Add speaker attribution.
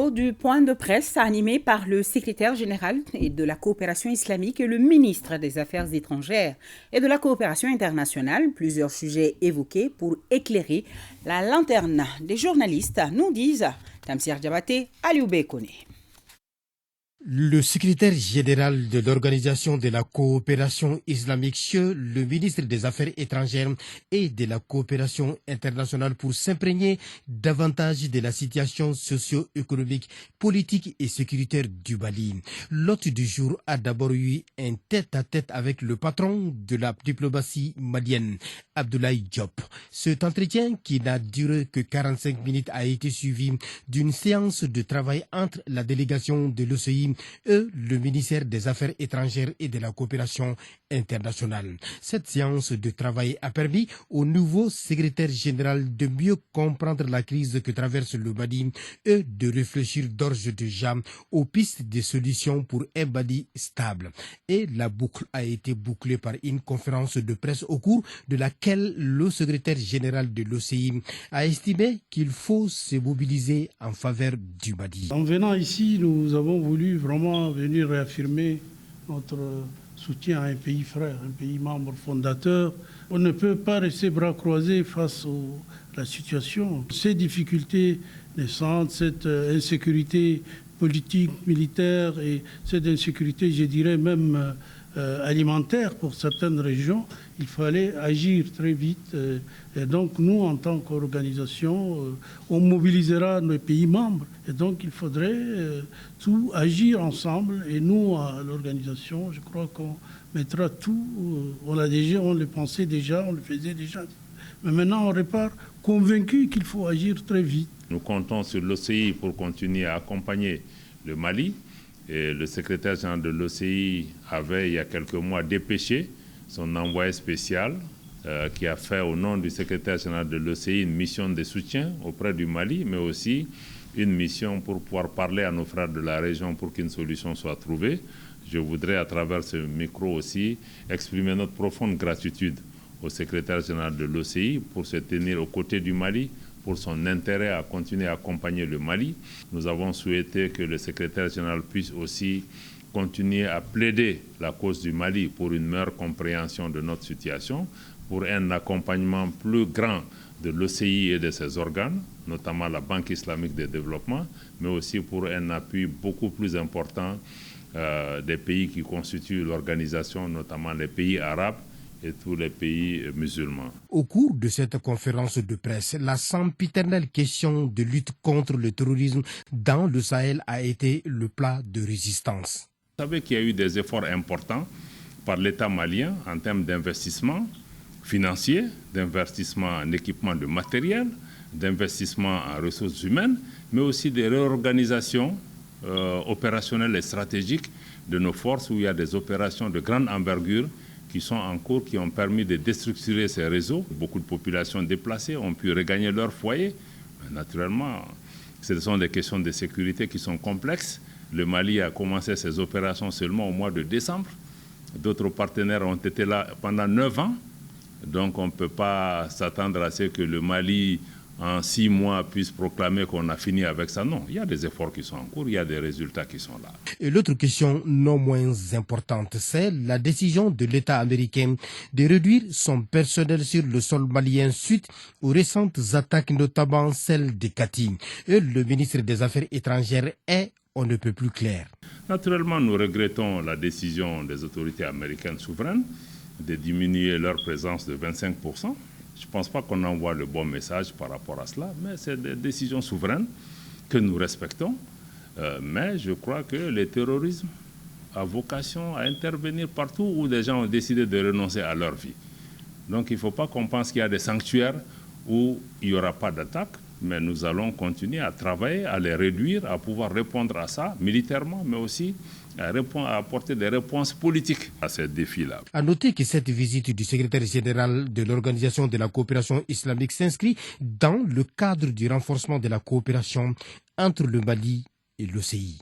Speaker 1: lors du point de presse animé par le secrétaire général de la coopération islamique et le ministre des Affaires étrangères et de la coopération internationale, plusieurs sujets évoqués pour éclairer la lanterne des journalistes, nous disent Tamsir Diabaté, Aliou Bekone.
Speaker 2: Le secrétaire général de l'Organisation de la coopération islamique, le ministre des Affaires étrangères et de la coopération internationale pour s'imprégner davantage de la situation socio-économique, politique et sécuritaire du Mali. L'hôte du jour a d'abord eu un tête-à-tête avec le patron de la diplomatie malienne, Abdoulaye Diop. Cet entretien, qui n'a duré que 45 minutes, a été suivi d'une séance de travail entre la délégation de l'OCI et le ministère des Affaires étrangères et de la coopération internationale. Cette séance de travail a permis au nouveau secrétaire général de mieux comprendre la crise que traverse le Mali et de réfléchir d'ores et déjà aux pistes de solutions pour un Mali stable. Et la boucle a été bouclée par une conférence de presse au cours de laquelle le secrétaire général de l'OCI a estimé qu'il faut se mobiliser en faveur du Mali.
Speaker 3: En venant ici, nous avons voulu vraiment venir réaffirmer notre soutien à un pays frère, un pays membre fondateur. On ne peut pas rester bras croisés face à la situation. Ces difficultés naissantes, cette insécurité politique, militaire et cette insécurité, je dirais même alimentaire pour certaines régions, il fallait agir très vite. Et donc nous, en tant qu'organisation, on mobilisera nos pays membres. Et donc il faudrait tout agir ensemble. Et nous, à l'organisation, je crois qu'on mettra tout. On le pensait déjà, on le faisait déjà. Mais maintenant, on repart convaincu qu'il faut agir très vite.
Speaker 4: Nous comptons sur l'OCI pour continuer à accompagner le Mali. Et le secrétaire général de l'OCI avait, il y a quelques mois, dépêché son envoyé spécial qui a fait au nom du secrétaire général de l'OCI une mission de soutien auprès du Mali, mais aussi une mission pour pouvoir parler à nos frères de la région pour qu'une solution soit trouvée. Je voudrais, à travers ce micro aussi, exprimer notre profonde gratitude au secrétaire général de l'OCI pour se tenir aux côtés du Mali, pour son intérêt à continuer à accompagner le Mali. Nous avons souhaité que le secrétaire général puisse aussi continuer à plaider la cause du Mali pour une meilleure compréhension de notre situation, pour un accompagnement plus grand de l'OCI et de ses organes, notamment la Banque islamique de développement, mais aussi pour un appui beaucoup plus important des pays qui constituent l'organisation, notamment les pays arabes et tous les pays musulmans.
Speaker 2: Au cours de cette conférence de presse, la sempiternelle question de lutte contre le terrorisme dans le Sahel a été le plat de résistance.
Speaker 4: Vous savez qu'il y a eu des efforts importants par l'État malien en termes d'investissement financier, d'investissement en équipement de matériel, d'investissement en ressources humaines, mais aussi des réorganisations opérationnelles et stratégiques de nos forces où il y a des opérations de grande envergure qui sont en cours, qui ont permis de déstructurer ces réseaux. Beaucoup de populations déplacées ont pu regagner leur foyer. Mais naturellement, ce sont des questions de sécurité qui sont complexes. Le Mali a commencé ses opérations seulement au mois de décembre. D'autres partenaires ont été là pendant 9 ans. Donc on ne peut pas s'attendre à ce que le Mali, en 6 mois, puisse proclamer qu'on a fini avec ça. Non, il y a des efforts qui sont en cours, il y a des résultats qui sont là.
Speaker 2: Et l'autre question non moins importante, c'est la décision de l'État américain de réduire son personnel sur le sol malien suite aux récentes attaques, notamment celles de Kati. Et le ministre des Affaires étrangères est on ne peut plus clair.
Speaker 4: Naturellement, nous regrettons la décision des autorités américaines souveraines de diminuer leur présence de 25%. Je ne pense pas qu'on envoie le bon message par rapport à cela, mais c'est des décisions souveraines que nous respectons. Mais je crois que le terrorisme a vocation à intervenir partout où des gens ont décidé de renoncer à leur vie. Donc il ne faut pas qu'on pense qu'il y a des sanctuaires où il n'y aura pas d'attaque, mais nous allons continuer à travailler, à les réduire, à pouvoir répondre à ça militairement, mais aussi à apporter des réponses politiques à ces défis-là.
Speaker 2: À noter que cette visite du secrétaire général de l'Organisation de la coopération islamique s'inscrit dans le cadre du renforcement de la coopération entre le Mali et l'OCI.